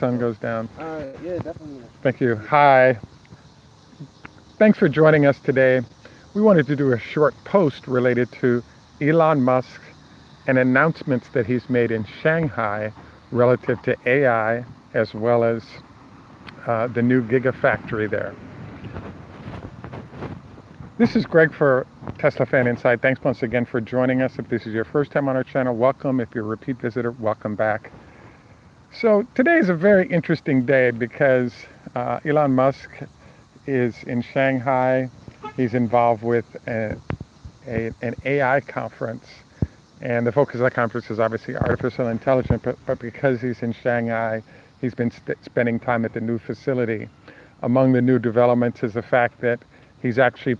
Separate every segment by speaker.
Speaker 1: sun goes down.
Speaker 2: Yeah, definitely.
Speaker 1: Thank you. Hi. Thanks for joining us today. We wanted to do a short post related to Elon Musk and announcements that he's made in Shanghai relative to AI as well as the new gigafactory there. This is Greg for Tesla Fan Insight. Thanks once again for joining us. If this is your first time on our channel, welcome. If you're a repeat visitor, welcome back. So today is a very interesting day because Elon Musk is in Shanghai. He's involved with an AI conference. And the focus of the conference is obviously artificial intelligence, but because he's in Shanghai, he's been spending time at the new facility. Among the new developments is the fact that he's actually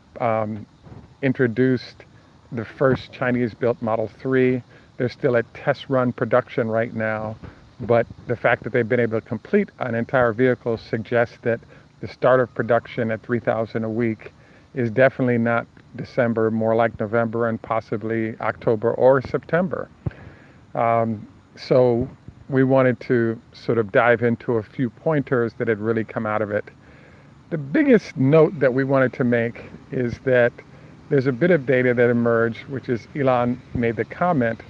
Speaker 1: introduced the first Chinese-built Model 3. They're still at test run production right now, but the fact that they've been able to complete an entire vehicle suggests that the start of production at 3,000 a week is definitely not December, more like November and possibly October or September. So we wanted to sort of dive into a few pointers that had really come out of it. The biggest note that we wanted to make is that there's a bit of data that emerged, which is Elon made the comment.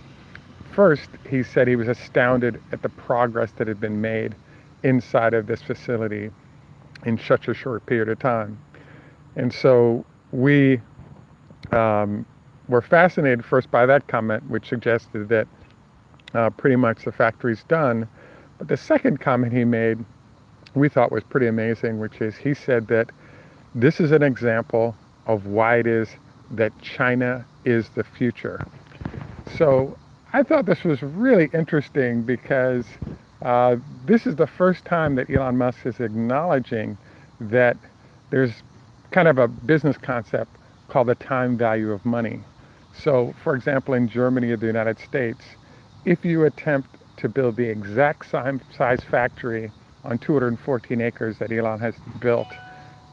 Speaker 1: First, he said he was astounded at the progress that had been made inside of this facility in such a short period of time. And so we were fascinated first by that comment, which suggested that pretty much the factory's done. But the second comment he made we thought was pretty amazing, which is he said that this is an example of why it is that China is the future. So I thought this was really interesting because this is the first time that Elon Musk is acknowledging that there's kind of a business concept called the time value of money. So, for example, in Germany or the United States, if you attempt to build the exact size factory on 214 acres that Elon has built,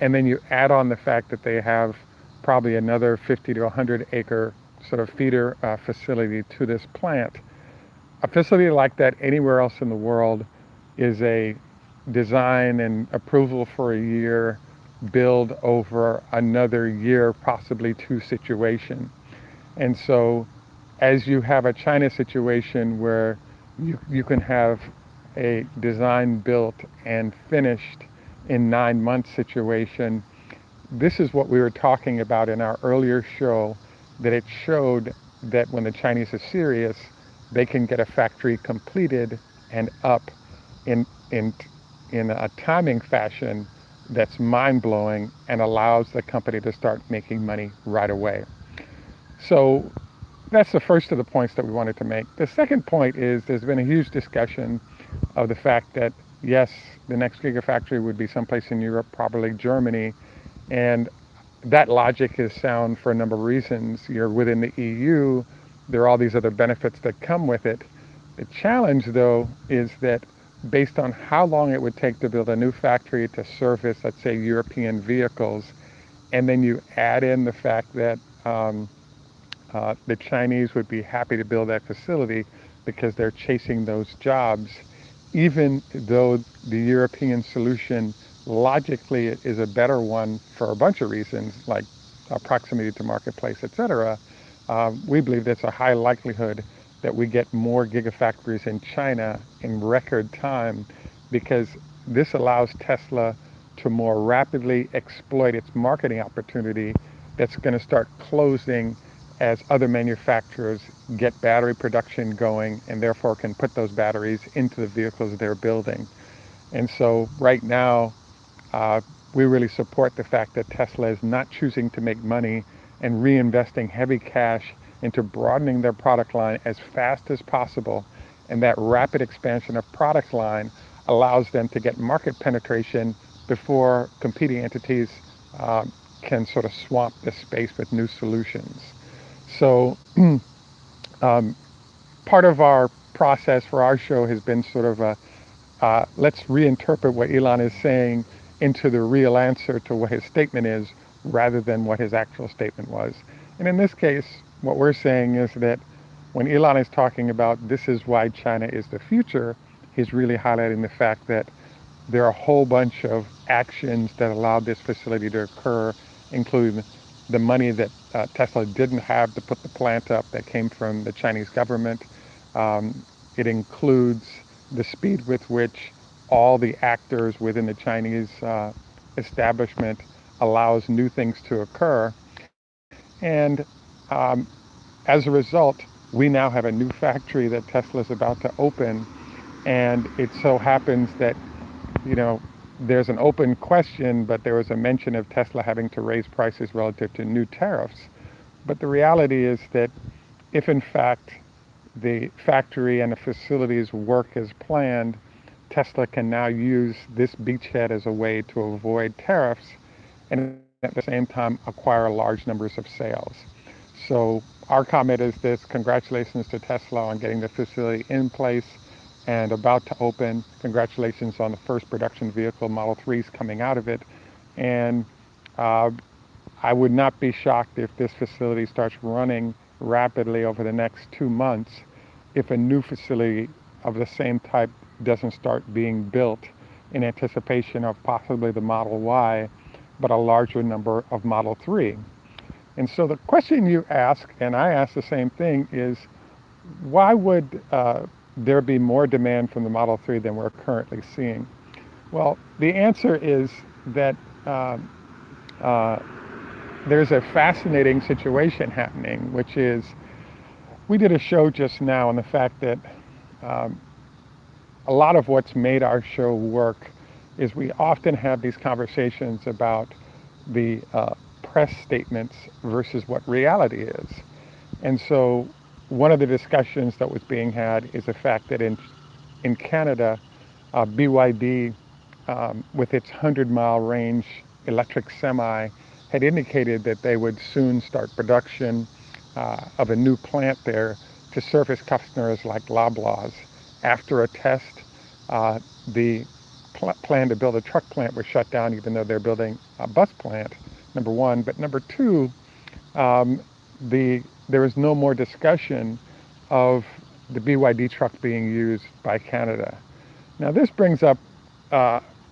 Speaker 1: and then you add on the fact that they have probably another 50 to 100 acre sort of feeder facility to this plant. A facility like that anywhere else in the world is a design and approval for a year, build over another year, possibly two situation. And so as you have a China situation where you can have a design built and finished in 9 months situation, this is what we were talking about in our earlier show, that it showed that when the Chinese are serious, they can get a factory completed and up in a timing fashion that's mind-blowing and allows the company to start making money right away. So that's the first of the points that we wanted to make. The second point is there's been a huge discussion of the fact that, yes, the next gigafactory would be someplace in Europe, probably Germany, and that logic is sound for a number of reasons. You're within the EU, there are all these other benefits that come with it. The challenge, though, is that based on how long it would take to build a new factory to service, let's say, European vehicles, and then you add in the fact that the Chinese would be happy to build that facility because they're chasing those jobs, even though the European solution logically is a better one for a bunch of reasons, like proximity to marketplace, etc. We believe there's a high likelihood that we get more gigafactories in China in record time, because this allows Tesla to more rapidly exploit its marketing opportunity that's going to start closing as other manufacturers get battery production going and therefore can put those batteries into the vehicles they're building. And so right now, we really support the fact that Tesla is not choosing to make money and reinvesting heavy cash into broadening their product line as fast as possible. And that rapid expansion of product line allows them to get market penetration before competing entities can sort of swamp the space with new solutions. So part of our process for our show has been sort of let's reinterpret what Elon is saying into the real answer to what his statement is, rather than what his actual statement was. And in this case, what we're saying is that when Elon is talking about this is why China is the future, is really highlighting the fact that there are a whole bunch of actions that allowed this facility to occur, including the money that Tesla didn't have to put the plant up that came from the Chinese government. It includes the speed with which all the actors within the Chinese establishment allows new things to occur. And as a result, we now have a new factory that Tesla is about to open. And it so happens that, there's an open question, but there was a mention of Tesla having to raise prices relative to new tariffs. But the reality is that if in fact the factory and the facilities work as planned, Tesla can now use this beachhead as a way to avoid tariffs and at the same time acquire large numbers of sales. So our comment is this: congratulations to Tesla on getting the facility in place and about to open. Congratulations on the first production vehicle, Model 3s, coming out of it. And I would not be shocked if this facility starts running rapidly over the next 2 months if a new facility of the same type doesn't start being built in anticipation of possibly the Model Y, but a larger number of Model 3. And so the question you ask, and I ask the same thing, is why would there be more demand from the Model 3 than we're currently seeing? Well, the answer is that there's a fascinating situation happening, which is we did a show just now on the fact that a lot of what's made our show work is we often have these conversations about the press statements versus what reality is. And so one of the discussions that was being had is the fact that in Canada, BYD, with its 100-mile range electric semi, had indicated that they would soon start production of a new plant there to service customers like Loblaws. After a test, the plan to build a truck plant was shut down, even though they're building a bus plant, number one. But number two, there was no more discussion of the BYD truck being used by Canada. Now this brings up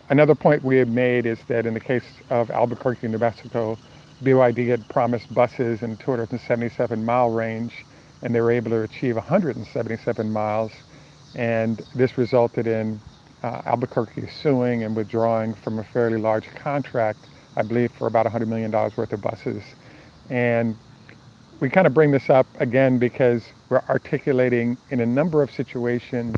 Speaker 1: another point we had made, is that in the case of Albuquerque, New Mexico, BYD had promised buses in 277-mile range, and they were able to achieve 177 miles. And this resulted in Albuquerque suing and withdrawing from a fairly large contract, I believe for about $100 million worth of buses. And we kind of bring this up again because we're articulating in a number of situations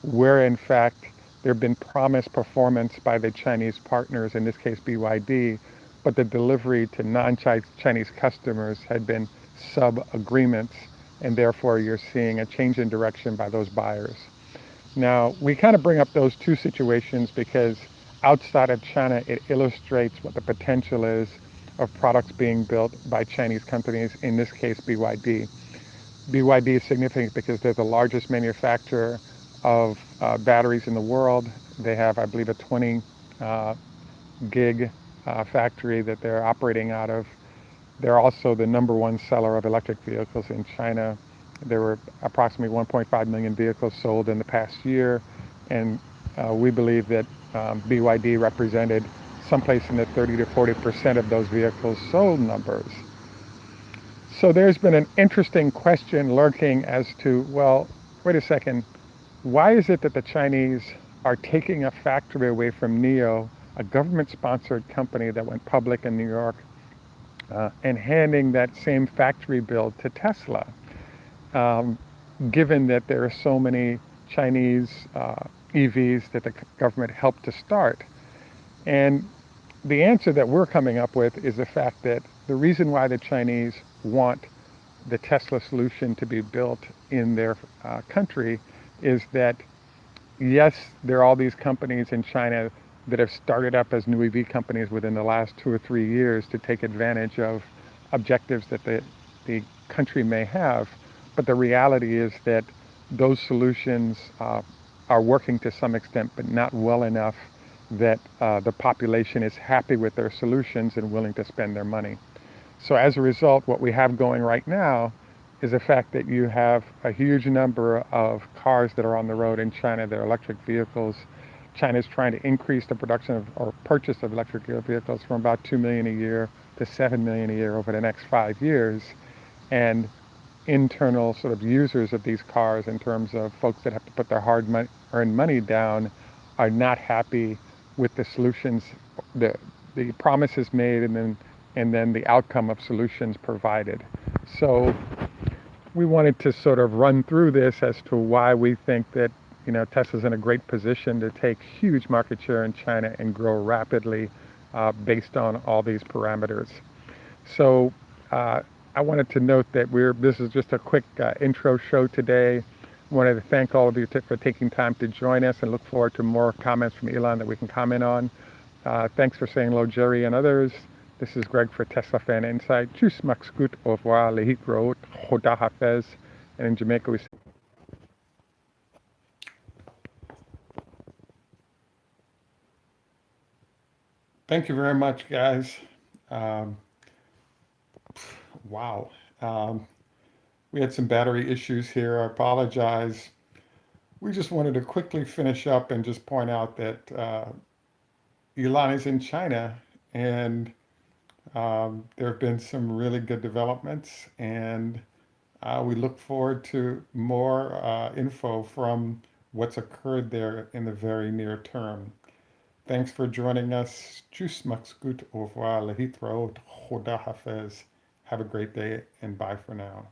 Speaker 1: where in fact there have been promised performance by the Chinese partners, in this case BYD, but the delivery to non-Chinese customers had been sub-agreements, and therefore you're seeing a change in direction by those buyers. Now, we kind of bring up those two situations because outside of China, it illustrates what the potential is of products being built by Chinese companies, in this case BYD. BYD is significant because they're the largest manufacturer of batteries in the world. They have, I believe, a 20 gig factory that they're operating out of. They're also the number one seller of electric vehicles in China. There were approximately 1.5 million vehicles sold in the past year, and we believe that BYD represented someplace in the 30 to 40% of those vehicles sold numbers. So there's been an interesting question lurking as to, well, wait a second, why is it that the Chinese are taking a factory away from NIO, a government-sponsored company that went public in New York, and handing that same factory build to Tesla, given that there are so many Chinese EVs that the government helped to start? And the answer that we're coming up with is the fact that the reason why the Chinese want the Tesla solution to be built in their country is that, yes, there are all these companies in China that have started up as new EV companies within the last 2 or 3 years to take advantage of objectives that the country may have. But the reality is that those solutions are working to some extent, but not well enough that the population is happy with their solutions and willing to spend their money. So as a result, what we have going right now is the fact that you have a huge number of cars that are on the road in China. They're electric vehicles. China is trying to increase the production of, or purchase of electric vehicles from about 2 million a year to 7 million a year over the next 5 years. And internal sort of users of these cars, in terms of folks that have to put their hard-earned money down, are not happy with the solutions, the promises made, and then the outcome of solutions provided. So we wanted to sort of run through this as to why we think that Tesla's in a great position to take huge market share in China and grow rapidly based on all these parameters. So I wanted to note that this is just a quick intro show today. I wanted to thank all of you for taking time to join us, and look forward to more comments from Elon that we can comment on. Thanks for saying hello, Jerry and others. This is Greg for Tesla Fan Insight. Tschüss, macht's gut, au revoir, lehit root, choda hafez. And in Jamaica we say, thank you very much, guys. Um, wow. We had some battery issues here. I apologize. We just wanted to quickly finish up and just point out that Elon is in China, and there have been some really good developments, and we look forward to more info from what's occurred there in the very near term. Thanks for joining us. Tschüss, macht's gut, au revoir, lehitraot, choda hafez. Have a great day, and bye for now.